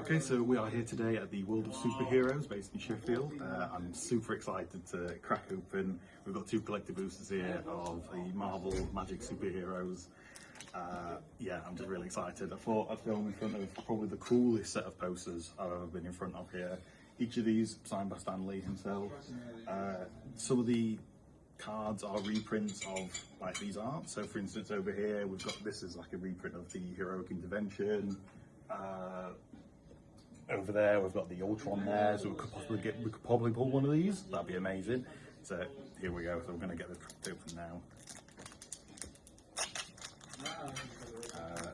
Okay, so we are here today at the World of Superheroes based in Sheffield. I'm super excited to crack open. We've got two collector boosters here of the Marvel Magic superheroes. Yeah, I'm just really excited. I thought I'd film in front of probably the coolest set of posters I've ever been in front of here. Each of these signed by Stan Lee himself. Some of the cards are reprints of like these art. So for instance over here we've got, this is like a reprint of the Heroic Intervention. Over there we've got the Ultron there, so we could probably pull one of these. That'd be amazing. So here we go. So we're going to get this open now.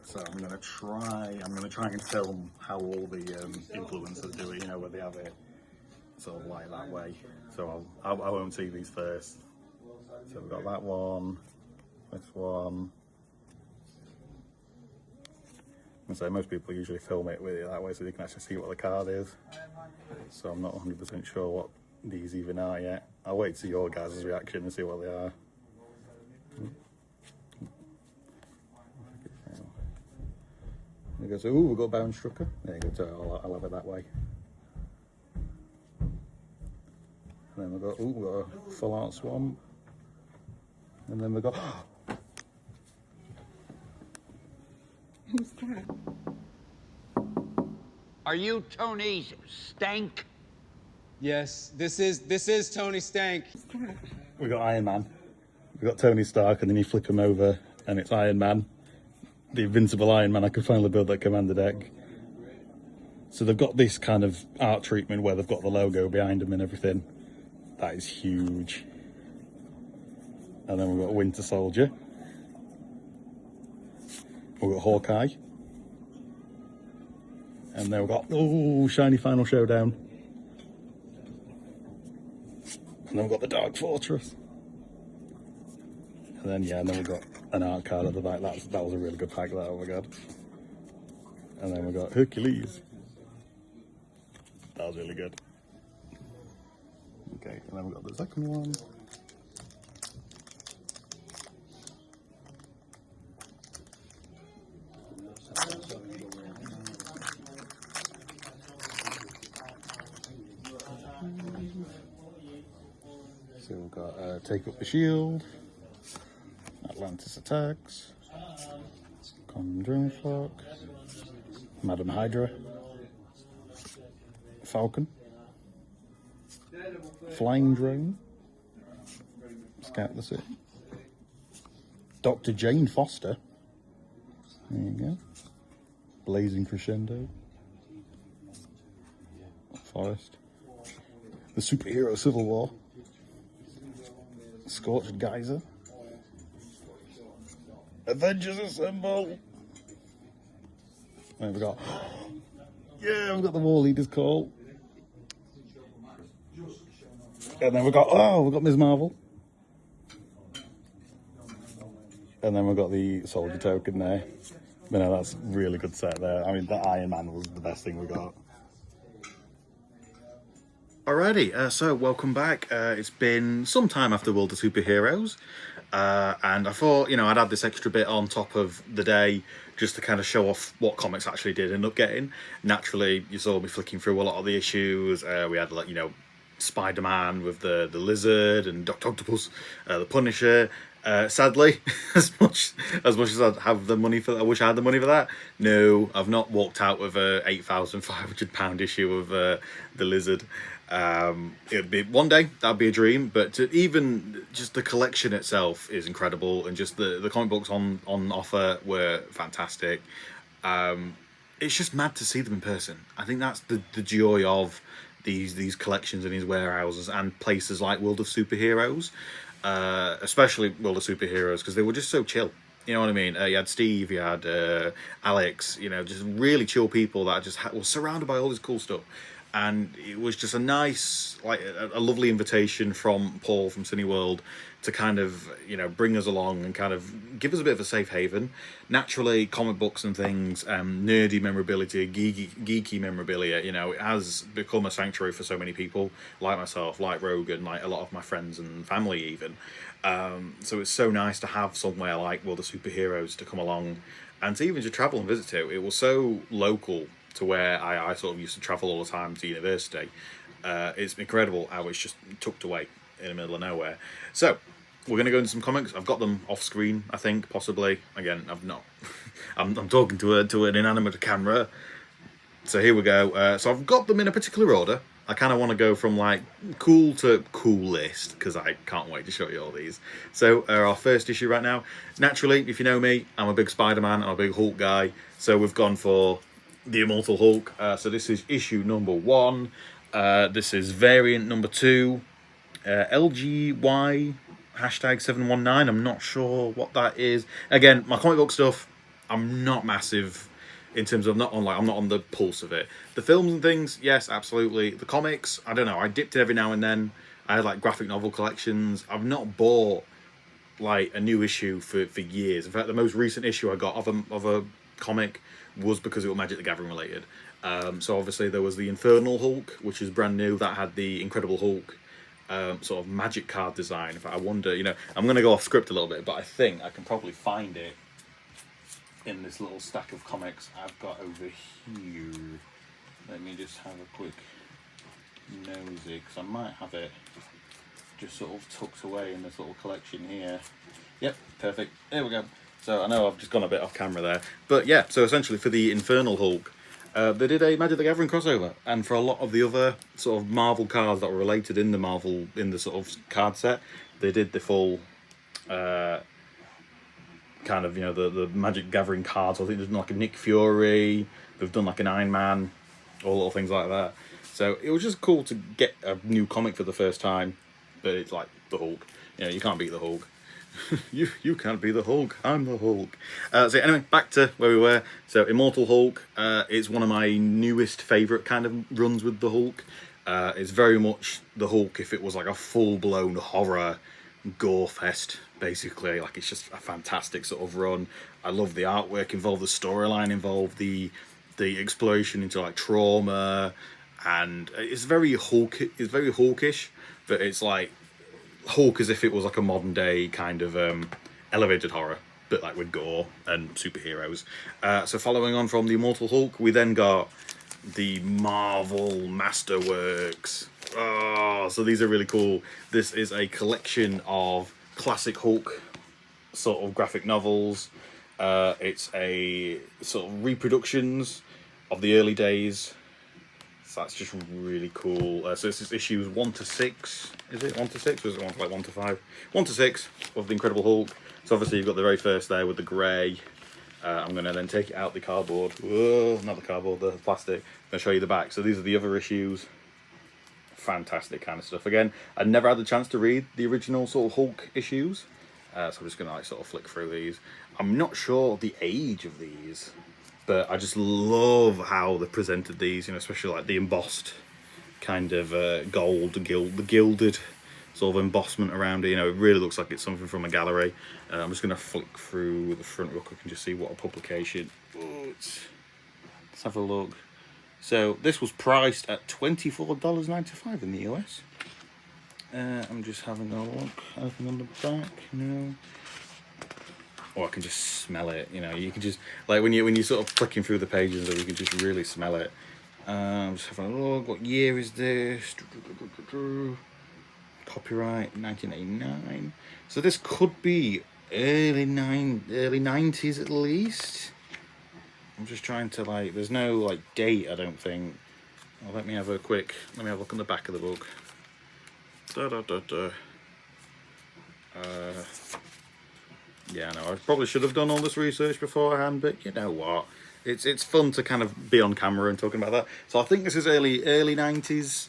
So I'm going to try and film how all the influencers do it. You know, where they have it sort of like that way. So I won't see these first. So we've got that one, this one. And so most people usually film it with it that way so they can actually see what the card is. So I'm not 100% sure what these even are yet. I'll wait to see your guys' reaction and see what they are. There goes, ooh, we've got Baron Strucker. There you go, so I'll have it that way. And then we've got, ooh, we've got a Full Art Swamp. And then we've got, who's that? Are you Tony Stank? Yes, this is Tony Stank. we've got Iron Man. We've got Tony Stark, and then you flip him over and it's Iron Man. The Invincible Iron Man. I could finally build that commander deck. So they've got this kind of art treatment where they've got the logo behind them and everything. That is huge. And then we've got Winter Soldier. We've got Hawkeye. And then we've got, oh, Shiny Final Showdown. And then we've got the Dark Fortress. And then, yeah, and then we've got an art card of the back. That was a really good pack, that, oh my god. And then we've got Hercules. That was really good. Okay, and then we've got the second one. So we've got Take Up the Shield, Atlantis Attacks, Conjuring Flock, Madam Hydra, Falcon, Flying Drone, Scout the City, Dr. Jane Foster, there you go, Blazing Crescendo, Forest, the Superhero Civil War, Scorched Geyser, Avengers Assemble. And we've got, yeah, we've got the War Leaders Call. And then we've got Ms. Marvel. And then we've got the Soldier Token there. But no, that's a really good set there. I mean, the Iron Man was the best thing we got. Alrighty, so welcome back. It's been some time after World of Superheroes, and I thought, you know, I'd add this extra bit on top of the day just to kind of show off what comics actually did end up getting. Naturally, you saw me flicking through a lot of the issues. We had, like, you know, Spider-Man with the Lizard and Dr. Octopus, the Punisher. Sadly, as much as I'd have the money for that, I wish I had the money for that. No, I've not walked out with a £8,500 issue of the Lizard. It'd be one day, that'd be a dream, but even just the collection itself is incredible, and just the comic books on offer were fantastic. It's just mad to see them in person. I think that's the joy of these collections in these warehouses and places like World of Superheroes, especially World of Superheroes, because they were just so chill. You know what I mean? You had Steve, you had Alex, you know, just really chill people that just were surrounded by all this cool stuff. And it was just a nice, like a lovely invitation from Paul from Cineworld to kind of, you know, bring us along and kind of give us a bit of a safe haven. Naturally, comic books and things, nerdy memorabilia, geeky memorabilia, you know, it has become a sanctuary for so many people, like myself, like Rogan, like a lot of my friends and family even. So it's so nice to have somewhere like World of Superheroes to come along and to even just travel and visit to. It was so local to where I sort of used to travel all the time to university. It's incredible how it's just tucked away in the middle of nowhere. So we're going to go into some comics. I've got them off screen, I think, possibly. Again, I've not. I'm talking to an inanimate camera. So here we go. So I've got them in a particular order. I kind of want to go from like cool to coolest because I can't wait to show you all these. So our first issue right now. Naturally, if you know me, I'm a big Spider-Man, I'm a big Hulk guy. So we've gone for the Immortal Hulk. So this is issue number 1. This is variant number 2. LGY #719. I'm not sure what that is. Again, my comic book stuff, I'm not massive in terms of I'm not on the pulse of it. The films and things, yes, absolutely. The comics, I don't know. I dipped it every now and then. I had like graphic novel collections. I've not bought like a new issue for years. In fact, the most recent issue I got of a comic was because it was Magic the Gathering related. So obviously there was the Infernal Hulk, which is brand new. That had the Incredible Hulk sort of magic card design. In fact, I wonder, I'm going to go off script a little bit, but I think I can probably find it in this little stack of comics I've got over here. Let me just have a quick nosy, because I might have it just sort of tucked away in this little collection here. Yep, perfect. There we go. So I know I've just gone a bit off camera there. But yeah, so essentially for the Infernal Hulk, they did a Magic the Gathering crossover, and for a lot of the other sort of Marvel cards that were related in the sort of card set, they did the full kind of, the Magic Gathering cards. I think there's like a Nick Fury, they've done like an Iron Man, all little things like that. So it was just cool to get a new comic for the first time, but it's like the Hulk. You can't beat the Hulk. you can't be the Hulk. I'm the Hulk. So anyway, back to where we were. So Immortal Hulk is one of my newest favourite kind of runs with the Hulk. It's very much the Hulk if it was like a full-blown horror gore fest, basically. Like, it's just a fantastic sort of run. I love the artwork involved, the storyline involved, the exploration into like trauma, and it's very Hulkish, but it's like Hulk as if it was like a modern day kind of elevated horror, but like with gore and superheroes. So following on from the Immortal Hulk, we then got the Marvel Masterworks. Oh, so these are really cool. This is a collection of classic Hulk sort of graphic novels. It's a sort of reproductions of the early days. So that's just really cool. So this is issues 1 to 6. Is it 1 to 6? Or is it 1 to 5? 1 to 6 of the Incredible Hulk. So obviously you've got the very first there with the grey. I'm going to then take it out the cardboard. Whoa, not the cardboard, the plastic. I'm going to show you the back. So these are the other issues. Fantastic kind of stuff. Again, I never had the chance to read the original sort of Hulk issues. So I'm just going to like sort of flick through these. I'm not sure the age of these, but I just love how they presented these, especially like the embossed kind of the gilded sort of embossment around it. It really looks like it's something from a gallery. I'm just going to flick through the front real quick and just see what a publication. Let's have a look. So this was priced at $24.95 in the US. I'm just having a look. Anything on the back? No. Or I can just smell it. You can just like when you sort of flicking through the pages, you can just really smell it. I'm just having a look. What year is this? Copyright 1989. So this could be early 90s at least. I'm just trying to like. There's no like date, I don't think. Well, let me have a look on the back of the book. Yeah, no, I probably should have done all this research beforehand, but you know what? It's fun to kind of be on camera and talking about that. So I think this is early 90s,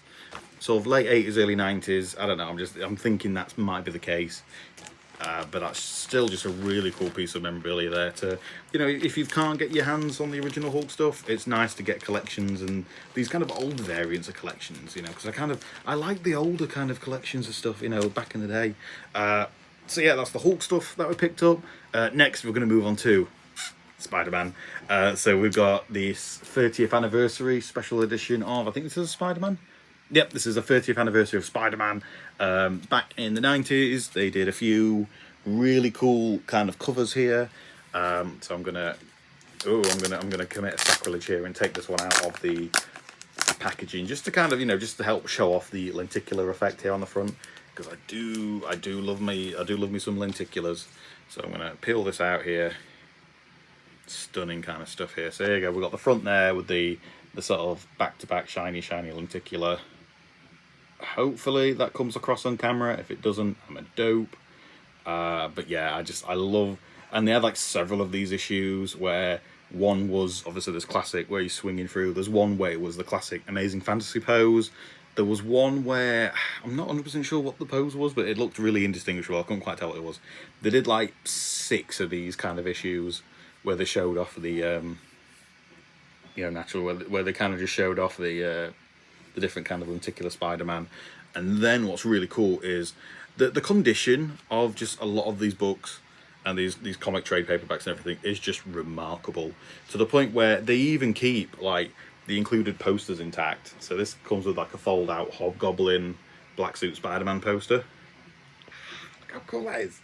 sort of late 80s, early 90s. I don't know. I'm thinking that might be the case. But that's still just a really cool piece of memorabilia there to, if you can't get your hands on the original Hulk stuff, it's nice to get collections and these kind of old variants of collections, because I like the older kind of collections of stuff, back in the day. So yeah, that's the Hulk stuff that we picked up. Next, we're going to move on to Spider-Man. So we've got this 30th anniversary special edition of, I think this is Spider-Man. Yep, this is the 30th anniversary of Spider-Man. Back in the 90s, they did a few really cool kind of covers here. So I'm going to Oh, I'm gonna commit a sacrilege here and take this one out of the packaging just to kind of, just to help show off the lenticular effect here on the front, because I do love me some lenticulars. So I'm gonna peel this out here. Stunning kind of stuff here. So there you go. We've got the front there with the sort of back-to-back shiny lenticular. Hopefully that comes across on camera. If it doesn't, I'm a dope. But yeah, I love, and they had like several of these issues where one was obviously this classic where you're swinging through. There's one where it was the classic Amazing Fantasy pose. There was one where I'm not 100% sure what the pose was, but it looked really indistinguishable. I couldn't quite tell what it was. They did like 6 of these kind of issues where they showed off the natural, where they kind of just showed off the different kind of lenticular Spider-Man. And then what's really cool is the condition of just a lot of these books and these comic trade paperbacks and everything is just remarkable, to the point where they even keep like the included posters intact. So this comes with like a fold out Hobgoblin black suit Spider-Man poster. Look how cool that is.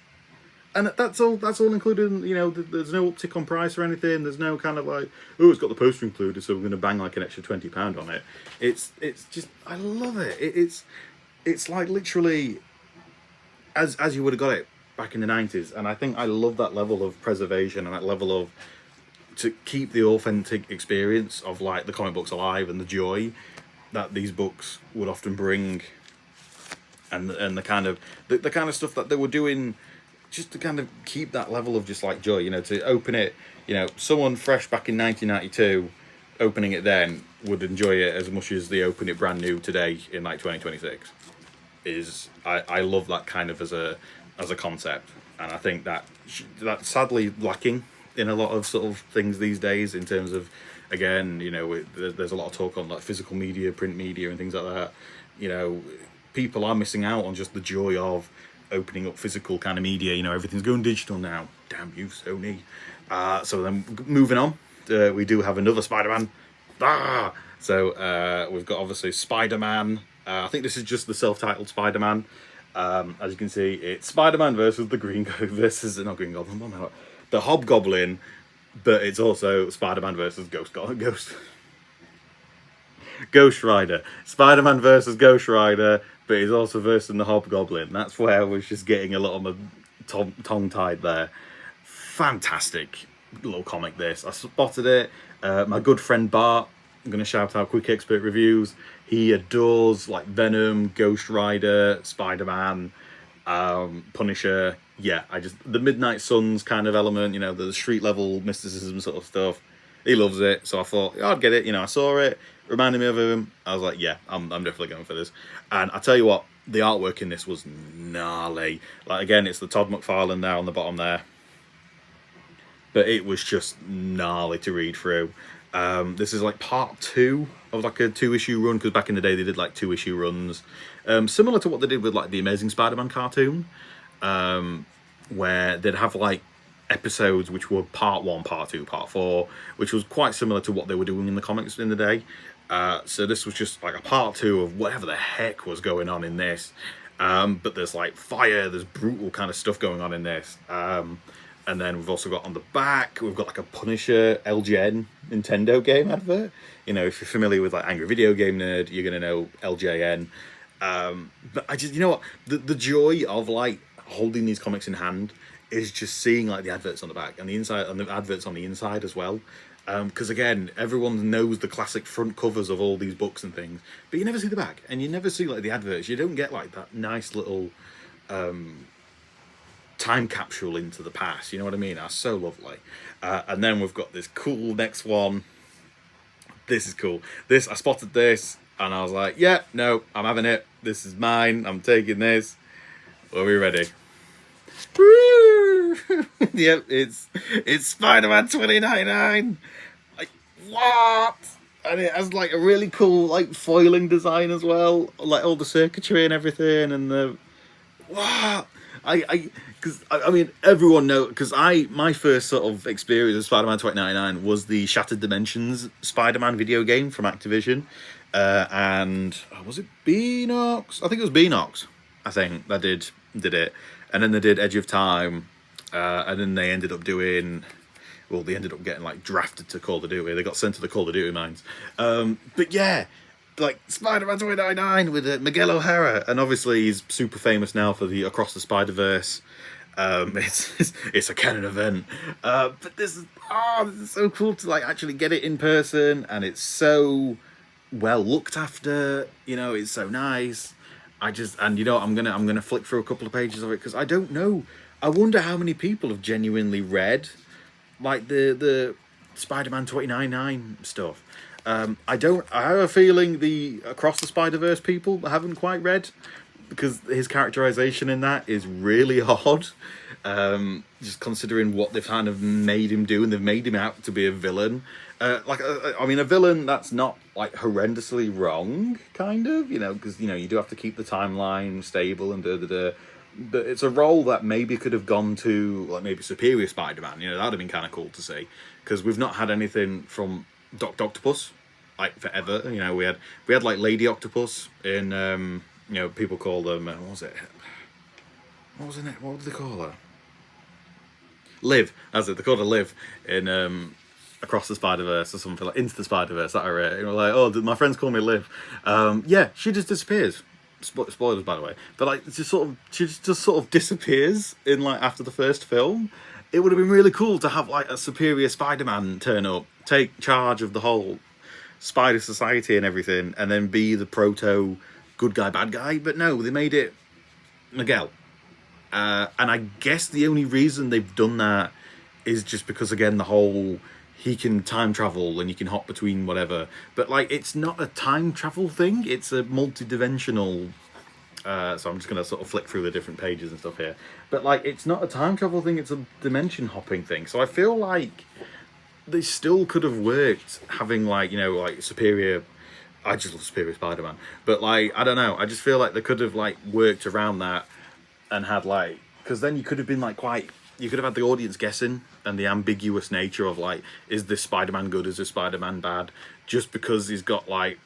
And that's all included in, there's no uptick on price or anything. There's no kind of like, oh, it's got the poster included, so we're going to bang like an extra £20 on it. It's just, I love it. It's like literally as you would have got it back in the 90s. And I think I love that level of preservation and that level of, to keep the authentic experience of like the comic books alive and the joy that these books would often bring, and the kind of the kind of stuff that they were doing, just to kind of keep that level of just like joy, to open it, someone fresh back in 1992 opening it then would enjoy it as much as they open it brand new today in like 2026. I love that kind of as a concept, and I think that's sadly lacking in a lot of sort of things these days, in terms of, again, there's a lot of talk on like physical media, print media and things like that. People are missing out on just the joy of opening up physical kind of media. Everything's going digital now. Damn you, Sony. So then moving on, we do have another Spider-Man. So we've got obviously Spider-Man. I think this is just the self-titled Spider-Man. As you can see, it's Spider-Man versus the the Hobgoblin, but it's also Spider-Man versus Ghost Rider. Spider-Man versus Ghost Rider, but he's also versing the Hobgoblin. That's where I was just getting a lot of my tongue-tied there. Fantastic little comic, this. I spotted it. My good friend Bart, I'm going to shout out Quick Expert Reviews. He adores like Venom, Ghost Rider, Spider-Man, Punisher. Yeah, the Midnight Suns kind of element, the street level mysticism sort of stuff. He loves it, so I thought, I'd get it. I saw it, reminded me of him. I was like, yeah, I'm definitely going for this. And I tell you what, the artwork in this was gnarly. Like, again, it's the Todd McFarlane there on the bottom there, but it was just gnarly to read through. This is like part 2 of like a 2-issue run, because back in the day they did like 2-issue runs, similar to what they did with like the Amazing Spider-Man cartoon, where they'd have like episodes which were part 1, part 2, part 4, which was quite similar to what they were doing in the comics in the day. So this was just like a part 2 of whatever the heck was going on in this. But there's like fire, there's brutal kind of stuff going on in this. And then we've also got on the back, we've got like a Punisher LJN Nintendo game advert. If you're familiar with like Angry Video Game Nerd, you're going to know LJN. But I just, what, the joy of like holding these comics in hand is just seeing like the adverts on the back and the inside, and the adverts on the inside as well. Because again, everyone knows the classic front covers of all these books and things, but you never see the back, and you never see like the adverts. You don't get like that nice little time capsule into the past, you know what I mean? That's so lovely. And then we've got this cool next one. This is cool. I spotted this and I was like, yeah, no, I'm having it. This is mine. I'm taking this. Are we ready? Yep, it's Spider-Man 2099. Like, what? And it has like a really cool like foiling design as well, like all the circuitry and everything, and the what? I mean, everyone knows, because my first sort of experience of Spider-Man 2099 was the Shattered Dimensions Spider-Man video game from Activision, and was it Beanox? I think it was Beanox. I think that did it, and then they did Edge of Time, and then they ended up doing Well, they ended up getting like drafted to Call of Duty. They got sent to the Call of Duty mines. But yeah, like Spider-Man 2099 with Miguel O'Hara, and obviously he's super famous now for the Across the Spider-Verse. It's a canon event, but this is so cool to like actually get it in person, and it's so well looked after. You know, it's so nice. And you know, I'm gonna flick through a couple of pages of it because I don't know. I wonder how many people have genuinely read like the Spider-Man 2099 stuff. I have a feeling the Across the Spider-Verse people haven't quite read, because his characterization in that is really odd. Just considering what they've kind of made him do, and they've made him out to be a villain. I mean, a villain that's not like horrendously wrong, kind of, you know, because you know you do have to keep the timeline stable and but it's a role that maybe could have gone to like maybe Superior Spider-Man. You know, that'd have been kind of cool to see, because we've not had anything from Doctor Octopus like forever. You know, we had like Lady Octopus in you know, people call them what was it? What was it? What did they call her? Liv. That's it. They called her Liv in Across the Spider-Verse or something, like Into the Spider-Verse. That I read. And we're like, oh, my friends call me Liv. Yeah, she just disappears. Spoilers, by the way. But like, she just sort of disappears in like after the first film. It would have been really cool to have like a Superior Spider-Man turn up, take charge of the whole Spider Society and everything, and then be the proto good guy, bad guy. But no, they made it Miguel. And I guess the only reason they've done that is just because, again, the whole he can time travel and you can hop between whatever. But like, it's not a time travel thing. It's a multi-dimensional. So I'm just going to sort of flick through the different pages and stuff here. But like, it's not a time travel thing. It's a dimension hopping thing. So I feel like they still could have worked having like, you know, like Superior. I just love Superior Spider-Man. But like, I don't know. I just feel like they could have like worked around that and had like, because then you could have been like you could have had the audience guessing, and the ambiguous nature of like, is this Spider-Man good, is this Spider-Man bad, just because he's got like,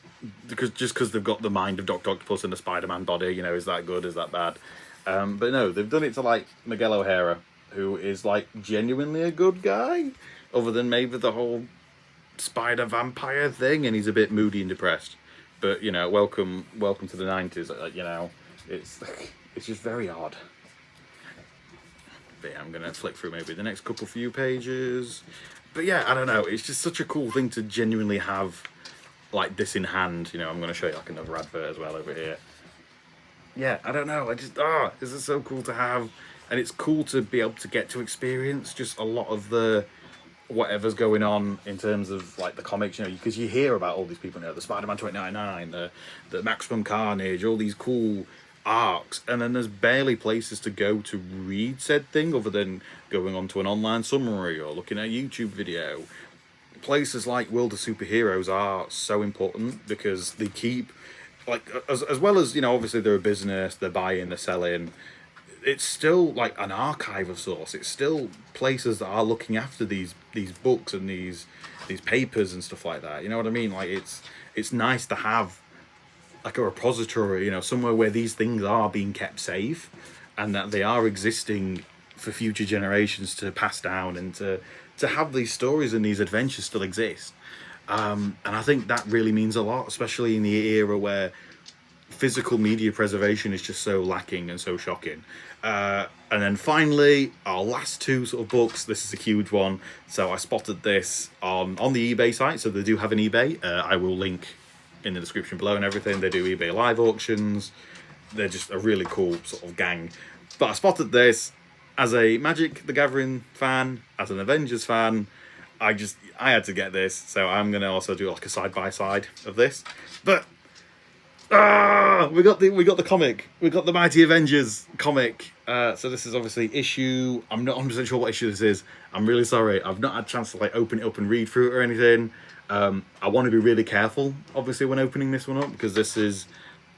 because they've got the mind of Dr. Octopus and the Spider-Man body, you know, is that good, is that bad? But no, they've done it to like Miguel O'Hara, who is like genuinely a good guy, other than maybe the whole spider vampire thing, and he's a bit moody and depressed. But you know, welcome to the 90s. You know, it's just very odd. But yeah, I'm gonna flick through maybe the next few pages. But yeah, I don't know. It's just such a cool thing to genuinely have like this in hand. You know, I'm gonna show you like another advert as well over here. Yeah, I don't know. This is so cool to have, and it's cool to be able to get to experience just a lot of the whatever's going on in terms of like the comics, you know, because you hear about all these people, you know, the Spider-Man 2099, the Maximum Carnage, all these cool arcs, and then there's barely places to go to read said thing other than going onto an online summary or looking at a YouTube video. Places like World of Superheroes are so important because they keep like as well as, you know, obviously they're a business, they're buying, they're selling. It's still like an archive of sorts. It's still places that are looking after these books and these papers and stuff like that. You know what I mean? Like it's nice to have like a repository, you know, somewhere where these things are being kept safe and that they are existing for future generations to pass down, and to have these stories and these adventures still exist. And I think that really means a lot, especially in the era where physical media preservation is just so lacking and so shocking. And then finally, our last two sort of books. This is a huge one. So I spotted this on the eBay site. So they do have an eBay. I will link in the description below and everything. They do eBay live auctions. They're just a really cool sort of gang. But I spotted this as a Magic the Gathering fan, as an Avengers fan. I had to get this. So I'm going to also do like a side-by-side of this. But we got the comic. We got the Mighty Avengers comic. So this is obviously issue. I'm not 100% sure what issue this is. I'm really sorry. I've not had a chance to like open it up and read through it or anything. I want to be really careful, obviously, when opening this one up, because this is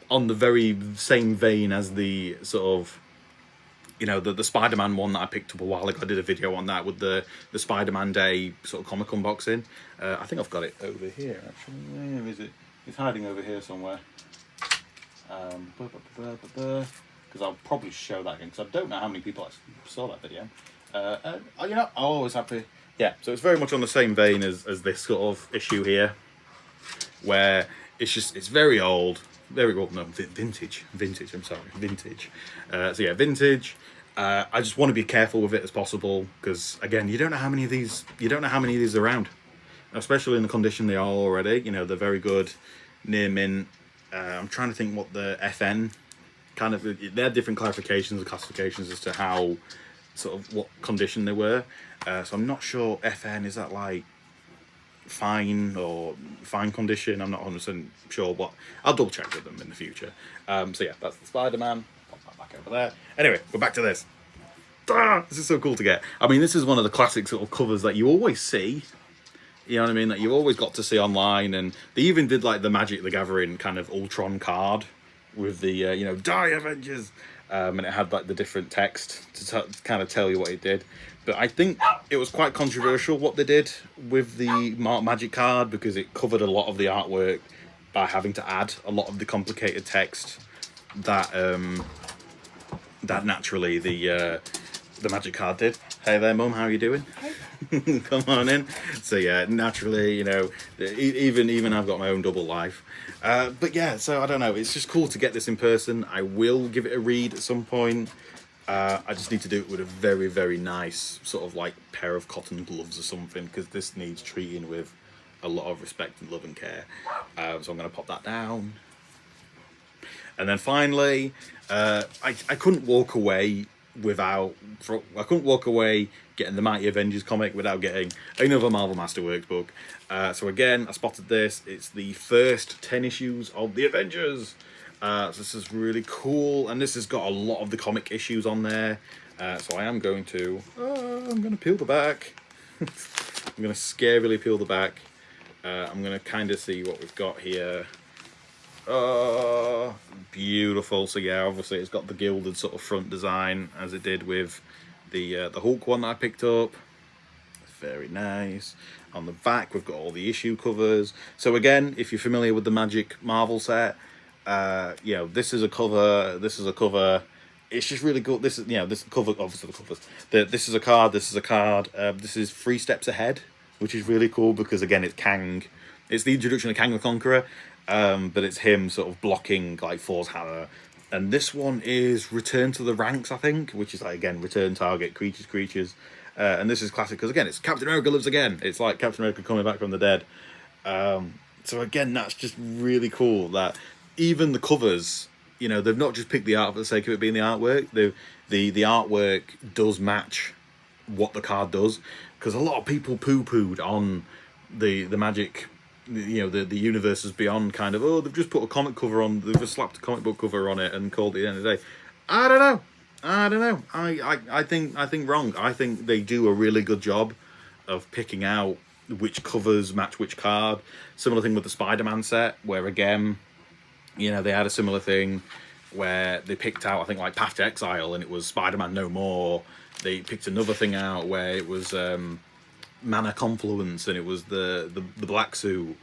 on the very same vein as the sort of, you know, the Spider-Man one that I picked up a while ago. I did a video on that with the Spider-Man Day sort of comic unboxing. I think I've got it over here, actually. Where is it? It's hiding over here somewhere. Because I'll probably show that again, because I don't know how many people actually saw that video. You know, I'm always happy. Yeah, so it's very much on the same vein as this sort of issue here, where it's very old, very old, no, vintage, I'm sorry, vintage. So yeah, vintage. I just want to be careful with it as possible, because again, you don't know how many of these are around, especially in the condition they are already. You know, they're very good, near mint. I'm trying to think what the FN kind of, there are different clarifications and classifications as to how, sort of what condition they were. So I'm not sure FN, is that like fine or fine condition? I'm not 100% sure, but I'll double check with them in the future. So yeah, that's the Spider-Man. Pop that back over there. Anyway, we're back to this. This is so cool to get. I mean, this is one of the classic sort of covers that you always see. You know what I mean? That you've always got to see online, and they even did like the Magic the Gathering kind of Ultron card with the you know, Die Avengers, and it had like the different text to kind of tell you what it did. But I think it was quite controversial what they did with the Magic card, because it covered a lot of the artwork by having to add a lot of the complicated text that that naturally the Magic card did. Hey there, Mum, how are you doing? Come on in. So yeah, naturally, you know, even I've got my own double life. But yeah, so I don't know, it's just cool to get this in person. I will give it a read at some point. I just need to do it with a very, very nice sort of like pair of cotton gloves or something, because this needs treating with a lot of respect and love and care. So I'm going to pop that down. And then finally, I couldn't walk away getting the Mighty Avengers comic without getting another Marvel Masterworks book. So again, I spotted this. It's the first 10 issues of the Avengers. So this is really cool, and this has got a lot of the comic issues on there. So I am going to, I'm going to peel the back. I'm going to scarily peel the back. I'm going to kind of see what we've got here. Oh, beautiful. So yeah, obviously it's got the gilded sort of front design as it did with the Hulk one that I picked up. Very nice. On the back we've got all the issue covers. So again, if you're familiar with the Magic Marvel set, you know, this is a cover, it's just really cool. This is, you know, this cover, obviously the covers, this is a card, this is 3 steps ahead, which is really cool, because again, it's Kang, it's the introduction of Kang the Conqueror, but it's him sort of blocking like Thor's hammer. And this one is Return to the Ranks, I think, which is like, again, return target, creatures. And this is classic because, again, it's Captain America lives again. It's like Captain America coming back from the dead. So again, that's just really cool that even the covers, you know, they've not just picked the art for the sake of it being the artwork. The artwork does match what the card does, because a lot of people poo-pooed on the Magic, you know, the universes beyond, kind of, oh, they've just put a comic cover on, they've just slapped a comic book cover on it and called it the end of the day. I don't know. I think wrong. I think they do a really good job of picking out which covers match which card. Similar thing with the Spider-Man set, where again, you know, they had a similar thing where they picked out, I think, like Path to Exile, and it was Spider-Man No More. They picked another thing out where it was Mana Confluence, and it was the Black Suit,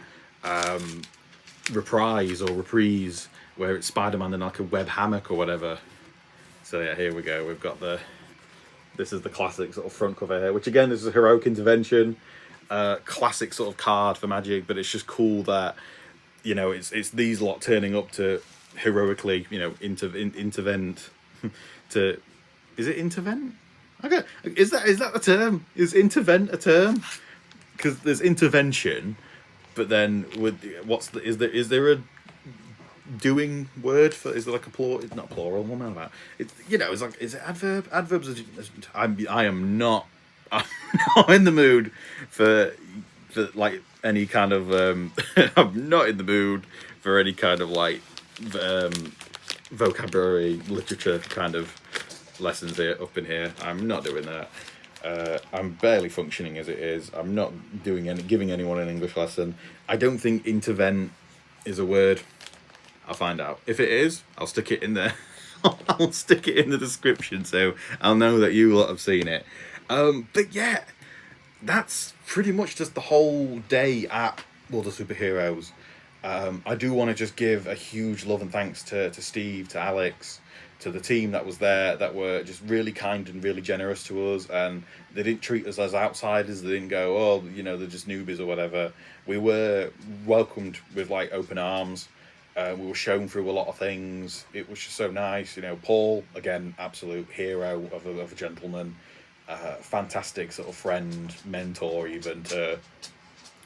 Reprise or Reprise, where it's Spider-Man in like a web hammock or whatever. So yeah, here we go. We've got this is the classic sort of front cover here, which again is a heroic intervention, classic sort of card for Magic, but it's just cool that, you know, it's these lot turning up to heroically, you know, intervent to, is it intervent? Okay, is that a term? Is intervent a term? Because there's intervention, but then with is there a doing word for, is there like a plural? It's not plural. What am I about? It, you know, it's like, is it adverb? Adverbs. I am not. I'm not in the mood for like any kind of. I'm not in the mood for any kind of like vocabulary literature kind of lessons here up in here. I'm not doing that. I'm barely functioning as it is. I'm not giving anyone an English lesson. I don't think intervent is a word. I'll find out. If it is, I'll stick it in there. I'll stick it in the description, so I'll know that you lot have seen it. But yeah, that's pretty much just the whole day at World of Superheroes. I do want to just give a huge love and thanks to Steve, to Alex, to the team that was there, that were just really kind and really generous to us, and they didn't treat us as outsiders. They didn't go, oh, you know, they're just newbies or whatever. We were welcomed with like open arms. We were shown through a lot of things. It was just so nice. You know, Paul, again, absolute hero of a gentleman. Fantastic sort of friend, mentor, even to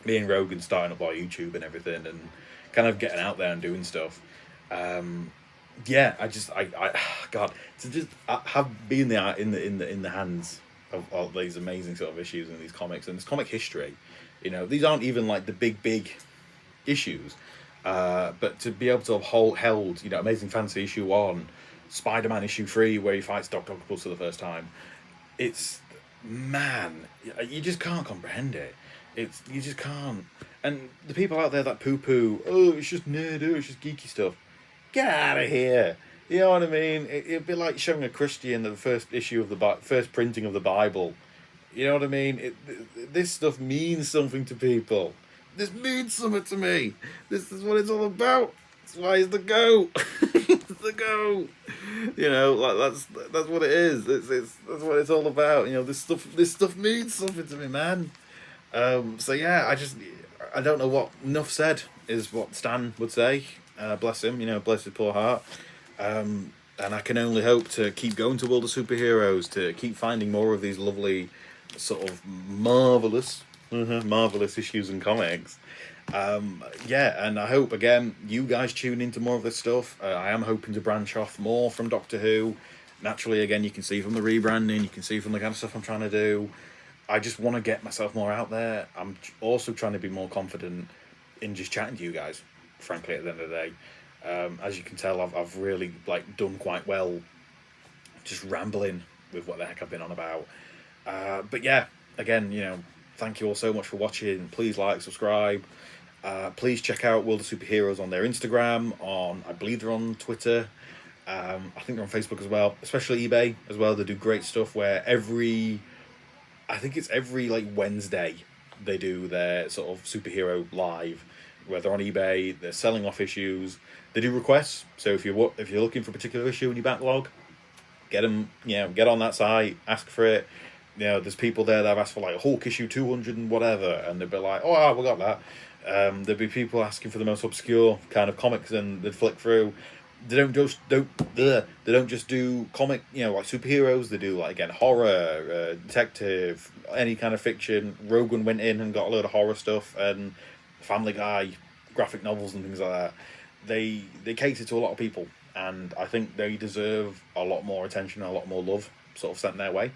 me and Rogan starting up our YouTube and everything, and kind of getting out there and doing stuff. Yeah, God, to just have been there in the hands of these amazing sort of issues and these comics and this comic history. You know, these aren't even like the big issues, but to be able to have held, you know, Amazing Fantasy issue 1, Spider-Man issue 3, where he fights Doctor Octopus for the first time, it's, man, you just can't comprehend it. You just can't. And the people out there that poo-poo, oh, it's just nerd, oh, it's just geeky stuff. Get out of here. You know what I mean? It'd be like showing a Christian the first issue of the first printing of the Bible. You know what I mean? This stuff means something to people. This means something to me. This is what it's all about. That's why it's the go. It's the go. You know, like that's what it is. That's what it's all about. You know, this stuff means something to me, man. So yeah, I don't know what enough said is what Stan would say. Bless him, you know, bless his poor heart. And I can only hope to keep going to World of Superheroes, to keep finding more of these lovely, sort of marvelous issues and comics. Yeah, and I hope again you guys tune into more of this stuff. I am hoping to branch off more from Doctor Who. Naturally, again, you can see from the rebranding, you can see from the kind of stuff I'm trying to do. I just want to get myself more out there. I'm also trying to be more confident in just chatting to you guys, frankly, at the end of the day. As you can tell, I've really like done quite well just rambling with what the heck I've been on about. But yeah, again, you know, thank you all so much for watching. Please like, subscribe. Please check out World of Superheroes on their Instagram, I believe they're on Twitter. I think they're on Facebook as well, especially eBay as well. They do great stuff where I think it's every like Wednesday they do their sort of superhero live, where they're on eBay, they're selling off issues. They do requests, so if you're looking for a particular issue in your backlog, get them. You know, get on that site, ask for it. You know, there's people there that have asked for like a Hulk issue 200 and whatever, and they'll be like, oh, we got that. There'll be people asking for the most obscure kind of comics, and they'd flick through. They don't just do comic, you know, like superheroes. They do like, again, horror, detective, any kind of fiction. Rogan went in and got a load of horror stuff, and Family Guy, graphic novels and things like that. They cater to a lot of people, and I think they deserve a lot more attention, a lot more love sort of sent their way.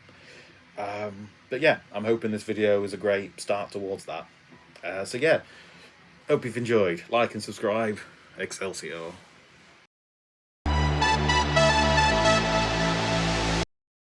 But yeah, I'm hoping this video is a great start towards that. So yeah, hope you've enjoyed. Like and subscribe. Excelsior.